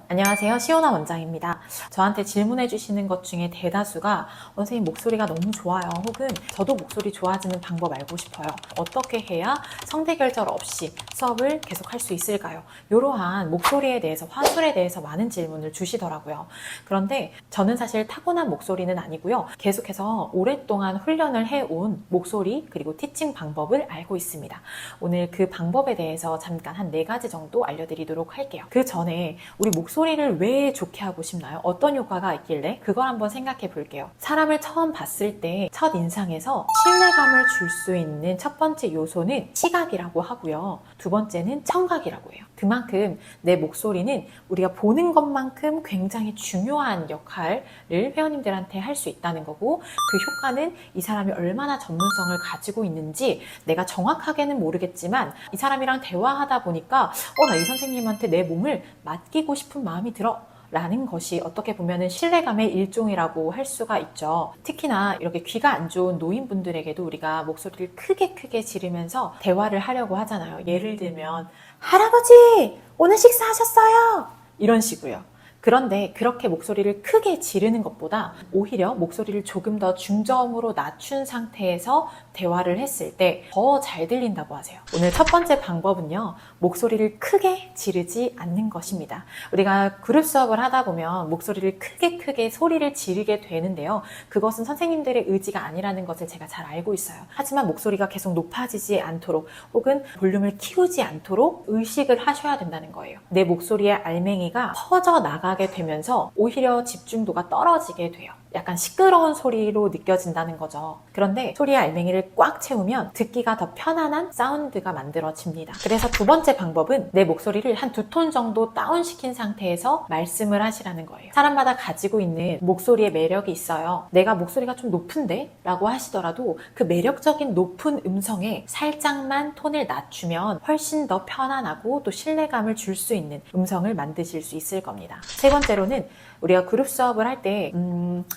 안녕하세요. 시오나 원장입니다. 저한테 질문해 주시는 것 중에 대다수가 선생님 목소리가 너무 좋아요. 혹은 저도 목소리 좋아지는 방법 알고 싶어요. 어떻게 해야 성대결절 없이 수업을 계속할 수 있을까요? 이러한 목소리에 대해서, 화술에 대해서 많은 질문을 주시더라고요. 그런데 저는 사실 타고난 목소리는 아니고요. 계속해서 오랫동안 훈련을 해온 목소리 그리고 티칭 방법을 알고 있습니다. 오늘 그 방법에 대해서 잠깐 한 4가지 정도 알려드리도록 할게요. 그 전에 우리 목소리를 왜 좋게 하고 싶나요? 어떤 효과가 있길래? 그걸 한번 생각해 볼게요. 사람을 처음 봤을 때 첫 인상에서 신뢰감을 줄 수 있는 첫 번째 요소는 시각이라고 하고요. 두 번째는 청각이라고 해요. 그만큼 내 목소리는 우리가 보는 것만큼 굉장히 중요한 역할을 회원님들한테 할 수 있다는 거고, 그 효과는 이 사람이 얼마나 전문성을 가지고 있는지 내가 정확하게는 모르겠지만 이 사람이랑 대화하다 보니까 나 이 선생님한테 내 몸을 맡기고 싶은 마음이 들어 라는 것이 어떻게 보면 신뢰감의 일종이라고 할 수가 있죠. 특히나 이렇게 귀가 안 좋은 노인분들에게도 우리가 목소리를 크게 지르면서 대화를 하려고 하잖아요. 예를 들면 할아버지 오늘 식사하셨어요? 이런 식으로요. 그런데 그렇게 목소리를 크게 지르는 것보다 오히려 목소리를 조금 더 중저음으로 낮춘 상태에서 대화를 했을 때 더 잘 들린다고 하세요. 오늘 첫 번째 방법은요, 목소리를 크게 지르지 않는 것입니다. 우리가 그룹 수업을 하다 보면 목소리를 크게 소리를 지르게 되는데요. 그것은 선생님들의 의지가 아니라는 것을 제가 잘 알고 있어요. 하지만 목소리가 계속 높아지지 않도록 혹은 볼륨을 키우지 않도록 의식을 하셔야 된다는 거예요. 내 목소리의 알맹이가 퍼져 나가게 되면서 오히려 집중도가 떨어지게 돼요. 약간 시끄러운 소리로 느껴진다는 거죠. 그런데 소리의 알맹이를 꽉 채우면 듣기가 더 편안한 사운드가 만들어집니다. 그래서 두 번째 방법은 내 목소리를 한 2톤 정도 다운시킨 상태에서 말씀을 하시라는 거예요. 사람마다 가지고 있는 목소리의 매력이 있어요. 내가 목소리가 좀 높은데? 라고 하시더라도 그 매력적인 높은 음성에 살짝만 톤을 낮추면 훨씬 더 편안하고 또 신뢰감을 줄 수 있는 음성을 만드실 수 있을 겁니다. 세 번째로는 우리가 그룹 수업을 할 때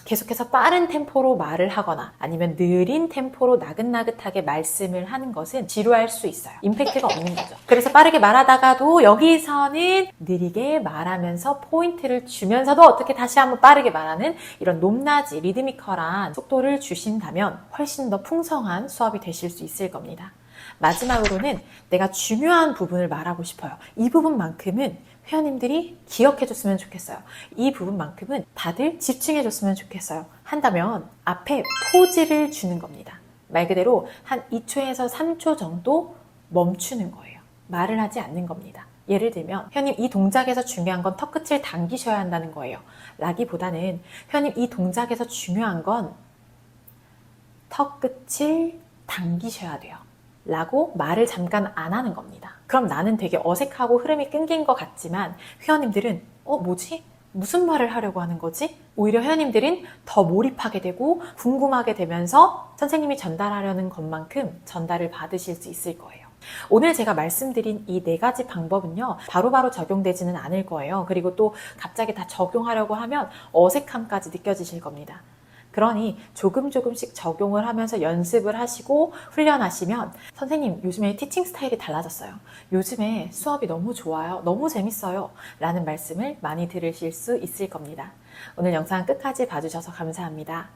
계속해서 빠른 템포로 말을 ha거나 아니면 느린 템포로 나긋나긋하게 말씀을 하는 것은 지루할 수 있어요. 임팩트가 없는 거죠. 그래서 빠르게 말하다가도 여기서는 느리게 말하면서 포인트를 주면서도 어떻게 다시 한번 빠르게 말하는 이런 높낮이, 리드미컬한 속도를 주신다면 훨씬 더 풍성한 수업이 되실 수 있을 겁니다. 마지막으로는 내가 중요한 부분을 말하고 싶어요. 이 부분만큼은 회원님들이 기억해줬으면 좋겠어요. 이 부분만큼은 다들 집중해줬으면 좋겠어요. 한다면 앞에 포즈를 주는 겁니다. 말 그대로 한 2초에서 3초 정도 멈추는 거예요. 말을 하지 않는 겁니다. 예를 들면 회원님 이 동작에서 중요한 건 턱끝을 당기셔야 한다는 거예요. 라기보다는 회원님 이 동작에서 중요한 건 턱끝을 당기셔야 돼요. 라고 말을 잠깐 안 하는 겁니다. 그럼 나는 되게 어색하고 흐름이 끊긴 것 같지만 회원님들은 뭐지? 무슨 말을 하려고 하는 거지? 오히려 회원님들은 더 몰입하게 되고 궁금하게 되면서 선생님이 전달하려는 것만큼 전달을 받으실 수 있을 거예요. 오늘 제가 말씀드린 이 4가지 방법은요, 바로바로 적용되지는 않을 거예요. 그리고 또 갑자기 다 적용하려고 하면 어색함까지 느껴지실 겁니다. 그러니 조금씩 적용을 하면서 연습을 하시고 훈련하시면 선생님 요즘에 티칭 스타일이 달라졌어요. 요즘에 수업이 너무 좋아요. 너무 재밌어요. 라는 말씀을 많이 들으실 수 있을 겁니다. 오늘 영상 끝까지 봐주셔서 감사합니다.